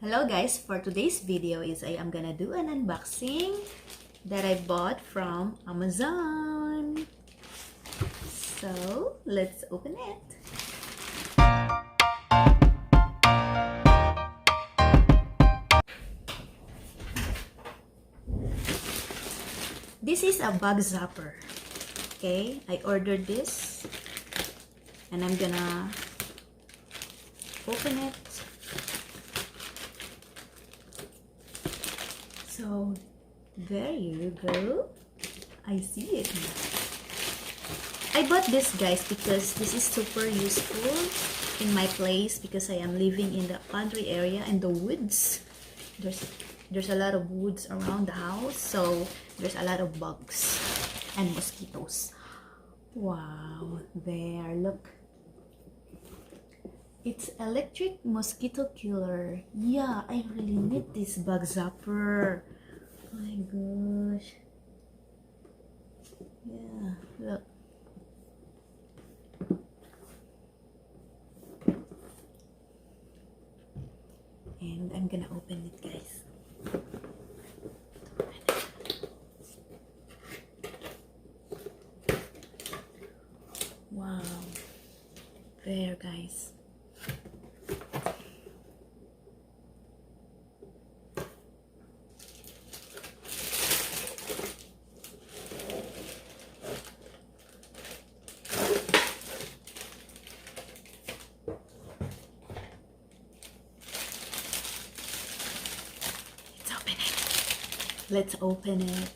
Hello guys, for today's video I am gonna do an unboxing that I bought from Amazon. So let's open it. This is a bag zapper. Okay, I ordered this and I'm gonna open it. So there you go. I see it. I bought this, guys, because this is super useful in my place because I am living in the country area and the woods. There's a lot of woods around the house, so there's a lot of bugs and mosquitoes. Wow, there, look. It's electric mosquito killer. Yeah, I really need this bug zapper. Oh my gosh. Yeah, look. And I'm gonna open it, guys. Wow. There, guys. Let's open it.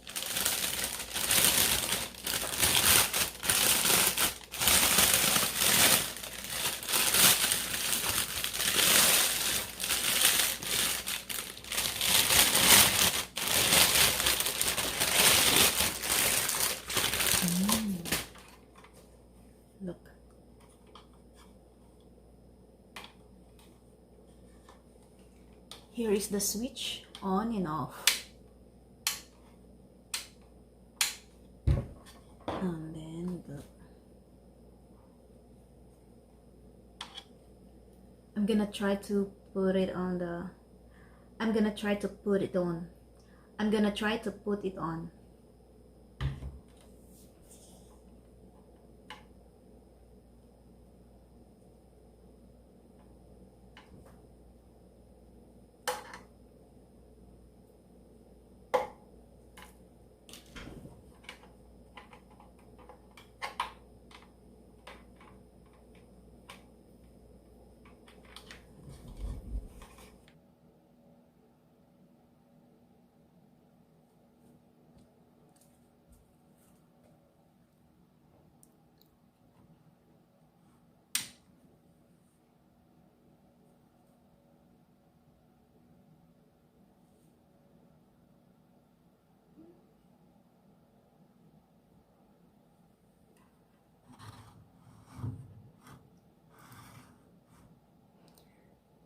Look. Here is the switch on and off. And then I'm gonna try to put it on the I'm gonna try to put it on.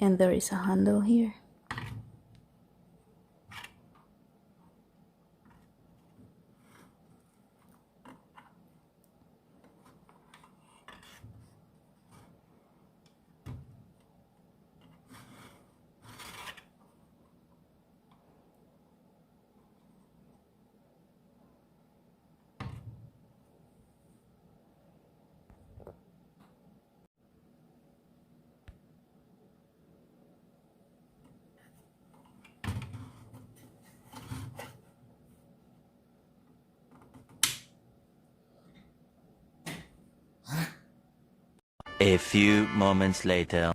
And there is a handle here. A few moments later.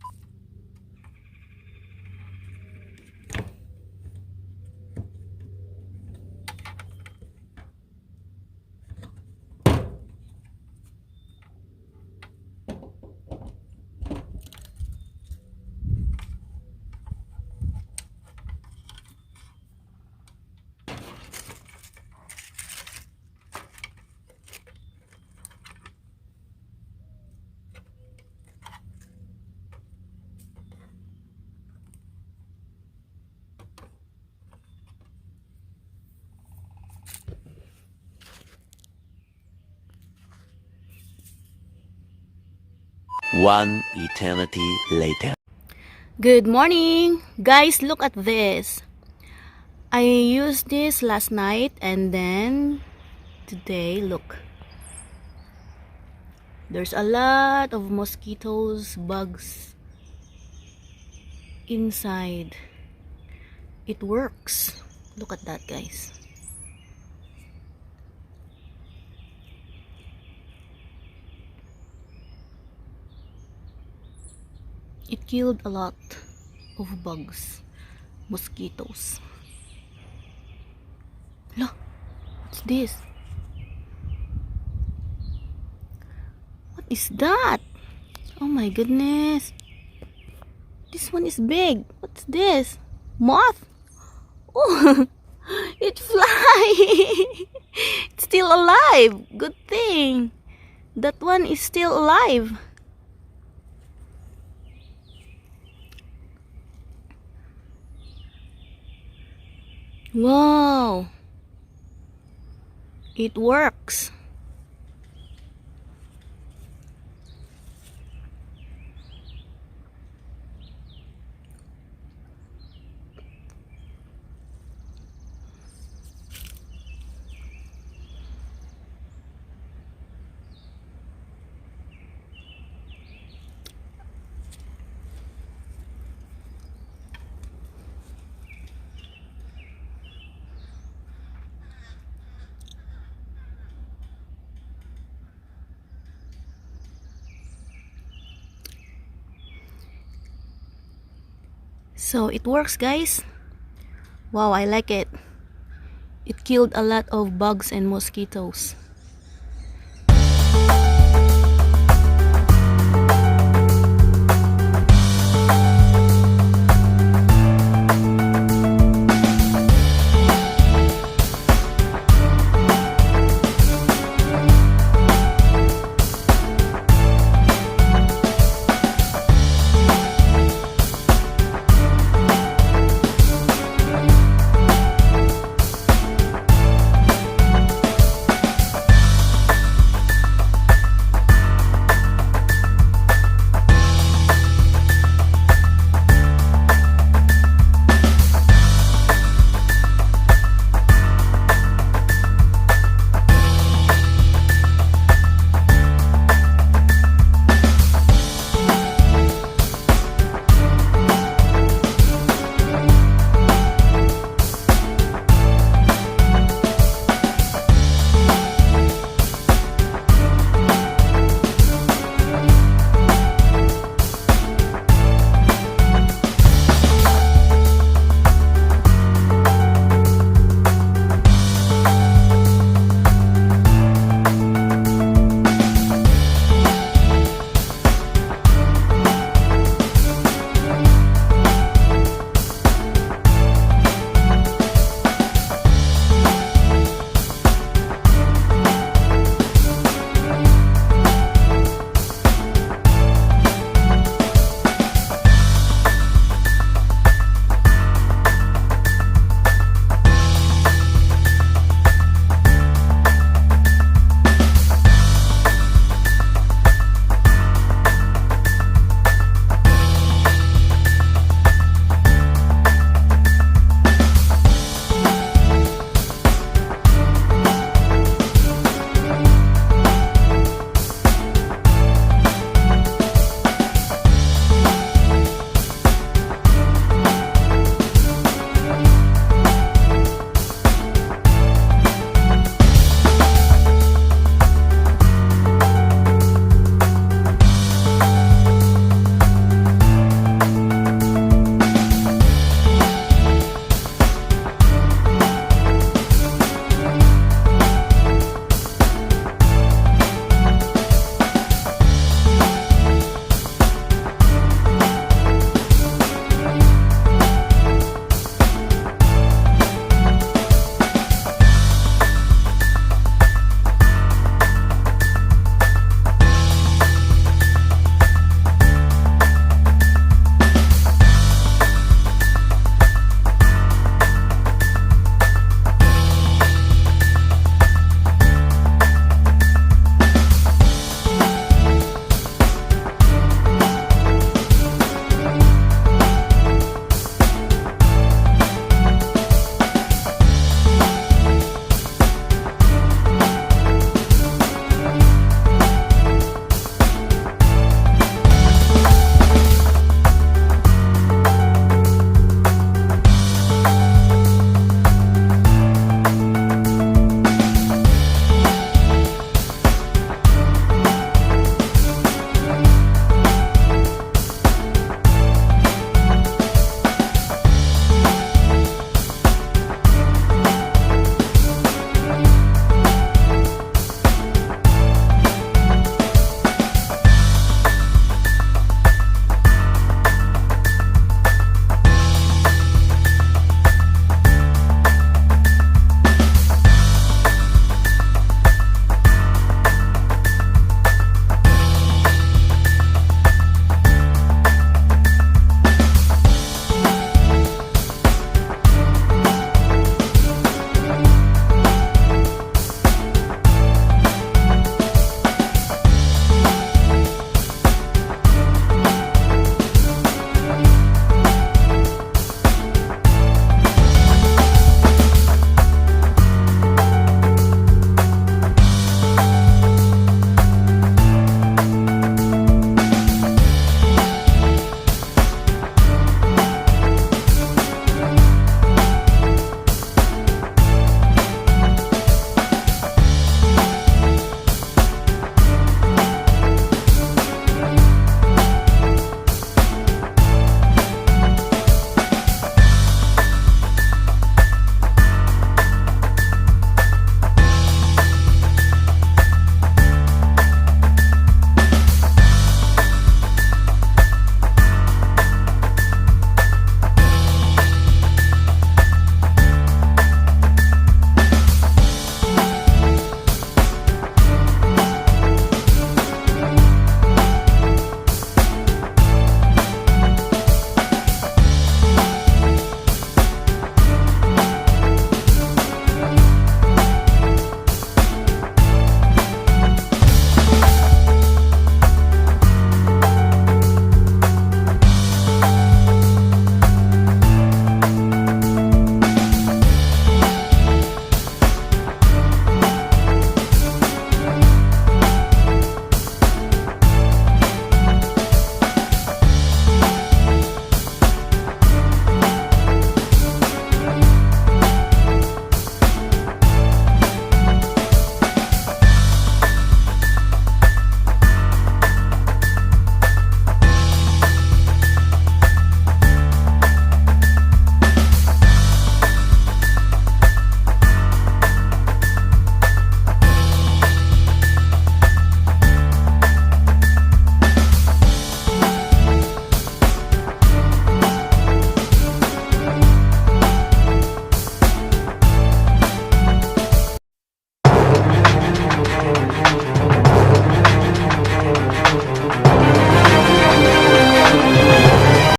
One eternity later. Good morning! Guys, look at this. I used this last night and then today, look. There's a lot of mosquitoes, bugs inside. It works. Look at that, guys. It killed a lot of bugs, mosquitoes. Look, what's this? What is that? Oh my goodness. This one is big. What's this? Moth? Oh, it fly. It's still alive. Good thing. That one is still alive. Wow. It works. So it works, guys. Wow, I like it. It killed a lot of bugs and mosquitoes.